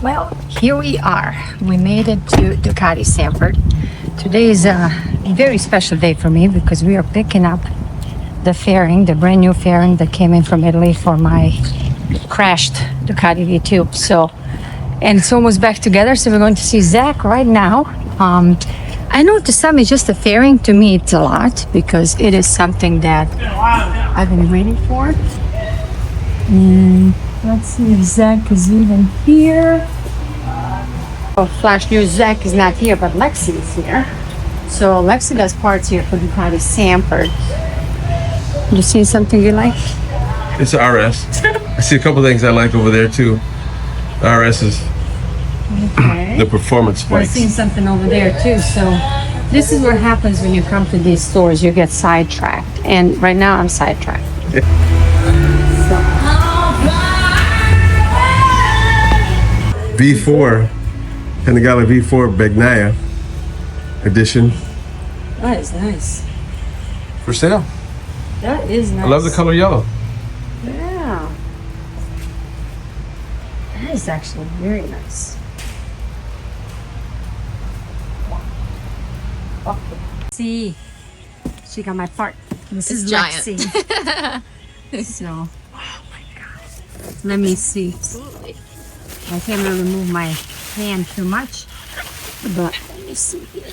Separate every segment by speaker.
Speaker 1: Well, here we are. We made it to Ducati Sanford. Today is a very special day for me because we are picking up the fairing, the brand new fairing that came in from Italy for my crashed Ducati V2. So, and it's almost back together. So we're going to see Zach right now. I know to some it's just a fairing. To me, it's a lot because it is something that I've been waiting for. And let's see if Zach is even here. Oh, flash news, Zach is not here, but Lexi is here. So Lexi does parts here for Ducati Sanford. You see something you like?
Speaker 2: It's an RS. I see a couple things I like over there too. The RS is the performance
Speaker 1: I've
Speaker 2: bikes.
Speaker 1: seen something over there too. So this is what happens when you come to these stores. You get sidetracked. And right now I'm sidetracked.
Speaker 2: V4, Panigale V4 Bagnaia edition.
Speaker 1: That is nice.
Speaker 2: For sale.
Speaker 1: That is nice.
Speaker 2: I love the color yellow.
Speaker 1: Yeah. That is actually very nice. See, she got my part. This is
Speaker 3: giant.
Speaker 1: Lexi. So, oh my God. Let me see.
Speaker 3: Absolutely.
Speaker 1: I can't really move my hand too much, but let me see here.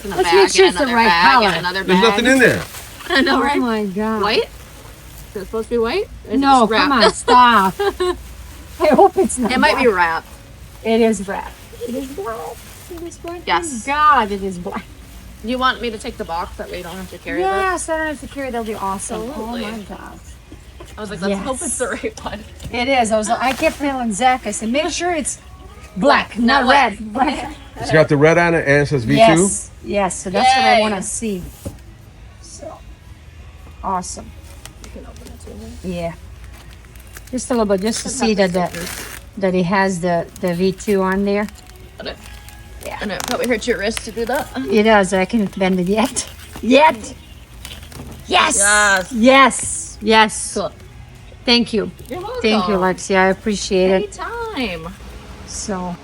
Speaker 1: Let's make sure it's the right color.
Speaker 3: Another bag.
Speaker 2: There's nothing in there.
Speaker 3: I know, right?
Speaker 1: Oh my God.
Speaker 3: White? Is it supposed to be white? Or is
Speaker 1: No,
Speaker 3: it just
Speaker 1: come
Speaker 3: wrapped?
Speaker 1: on, stop. I hope it's not.
Speaker 3: It might be wrapped.
Speaker 1: It is wrapped. It is black. It is black.
Speaker 3: Yes.
Speaker 1: Thank God, it is black.
Speaker 3: Do you want me to take the box that way you don't have to carry it?
Speaker 1: Yes, I don't have to carry. That'll be awesome.
Speaker 3: Absolutely.
Speaker 1: Oh my God.
Speaker 3: I was like, let's
Speaker 1: Yes.
Speaker 3: hope it's the right one.
Speaker 1: It is. I kept telling Zach, I said, make sure it's black, not
Speaker 3: white.
Speaker 1: red. Black.
Speaker 2: It's got the red on it and it says V2.
Speaker 1: Yes. Yes. So that's what I
Speaker 3: Yay.
Speaker 1: want to see. So awesome.
Speaker 3: You can open it too.
Speaker 1: Yeah. Just a little bit, just to see that it has the V2 on there.
Speaker 3: Yeah. And it probably hurts your wrist to do that.
Speaker 1: It does. I can't bend it yet. Yet. Yes.
Speaker 3: Yes.
Speaker 1: Yes. Yes.
Speaker 3: Cool.
Speaker 1: Thank you.
Speaker 3: You're welcome.
Speaker 1: Thank you, Lexi. I appreciate it.
Speaker 3: Anytime.
Speaker 1: So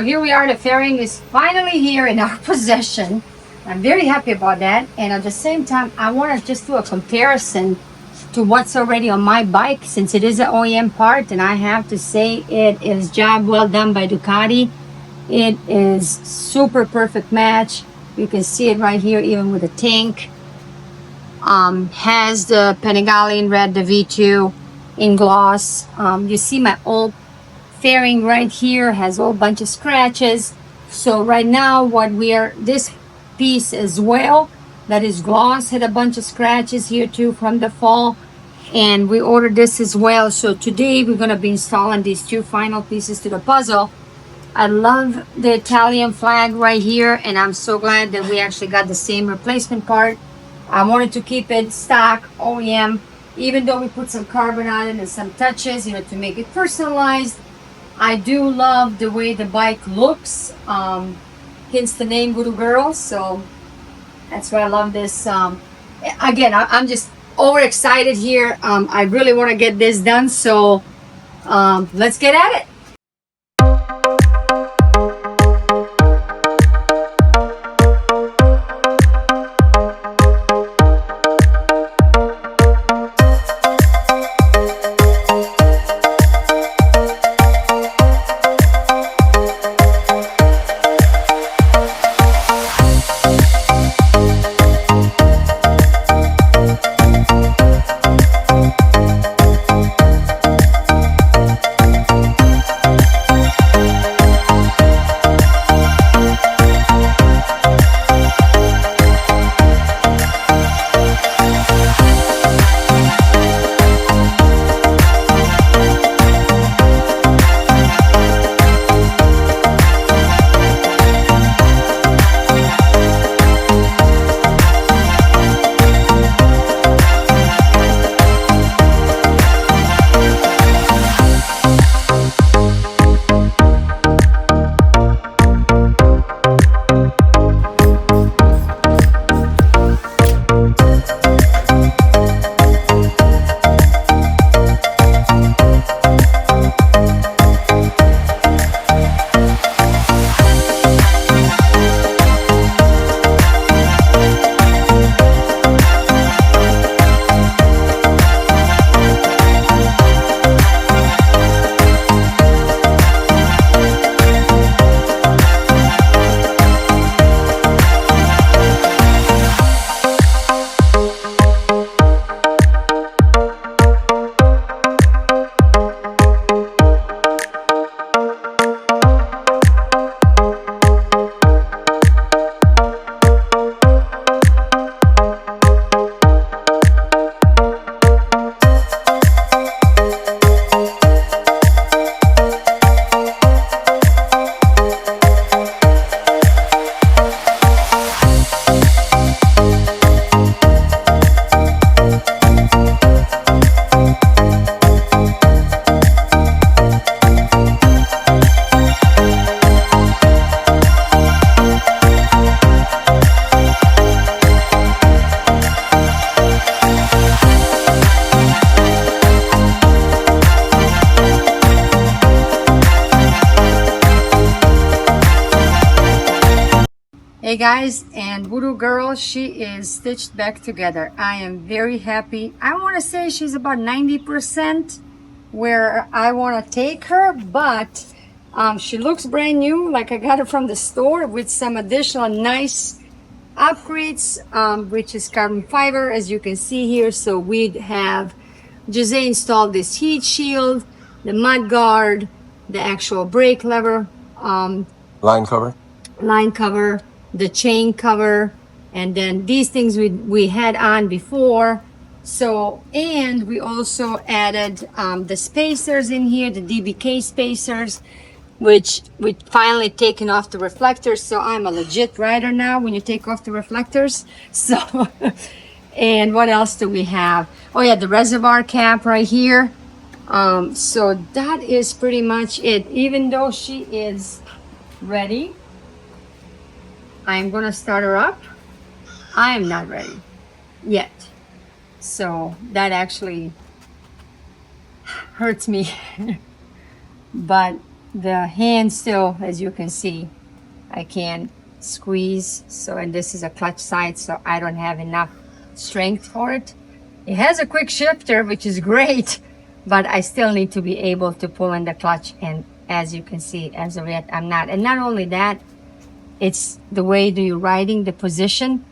Speaker 1: here we are. The fairing is finally here in our possession. I'm very happy about that. And at the same time, I want to just do a comparison to what's already on my bike, since it is an OEM part. And I have to say, it is job well done by Ducati. It is super perfect match. You can see it right here, even with the tank. Has the Panigale in red, the V2 in gloss. You see my old fairing right here has a whole bunch of scratches. So right now this piece as well, that is gloss, had a bunch of scratches here too from the fall. And we ordered this as well. So today we're gonna be installing these two final pieces to the puzzle. I love the Italian flag right here, and I'm so glad that we actually got the same replacement part. I wanted to keep it stock OEM, even though we put some carbon on it and some touches, to make it personalized. I do love the way the bike looks, hence the name VuDU GIRL. So that's why I love this. Again, I'm just overexcited here. I really want to get this done, so let's get at it. Hey guys, and VuDU Girl, she is stitched back together. I am very happy. I want to say she's about 90% where I want to take her, but she looks brand new, like I got her from the store with some additional nice upgrades, which is carbon fiber, as you can see here. So we'd have Jozay installed this heat shield, the mud guard, the actual brake lever,
Speaker 2: Line cover.
Speaker 1: line cover, the chain cover, and then these things we had on before. So, and we also added the spacers in here, the DBK spacers, which we finally taken off the reflectors. So I'm a legit rider now when you take off the reflectors. So, and what else do we have? Oh yeah, the reservoir cap right here. So that is pretty much it. Even though she is ready, I'm gonna start her up. I am not ready yet. So that actually hurts me. But the hand still, as you can see, I can squeeze. So, and this is a clutch side, so I don't have enough strength for it. It has a quick shifter, which is great, but I still need to be able to pull in the clutch. And as you can see, as of yet, I'm not. And not only that, it's the way you're riding, the position.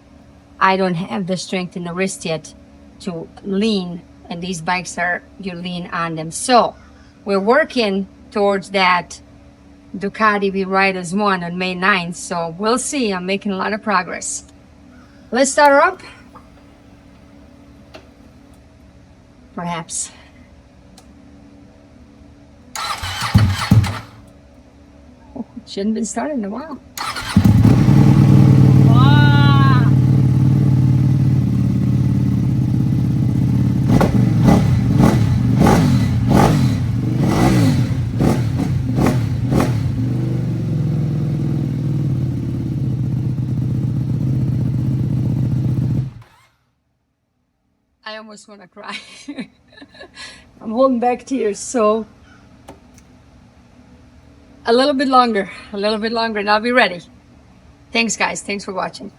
Speaker 1: I don't have the strength in the wrist yet to lean, and these bikes are, you lean on them. So we're working towards that Ducati V Riders 1 on May 9th. So we'll see. I'm making a lot of progress. Let's start her up. Perhaps. Oh, shouldn't been started in a while. I almost want to cry. I'm holding back tears. So a little bit longer, and I'll be ready. Thanks guys. Thanks for watching.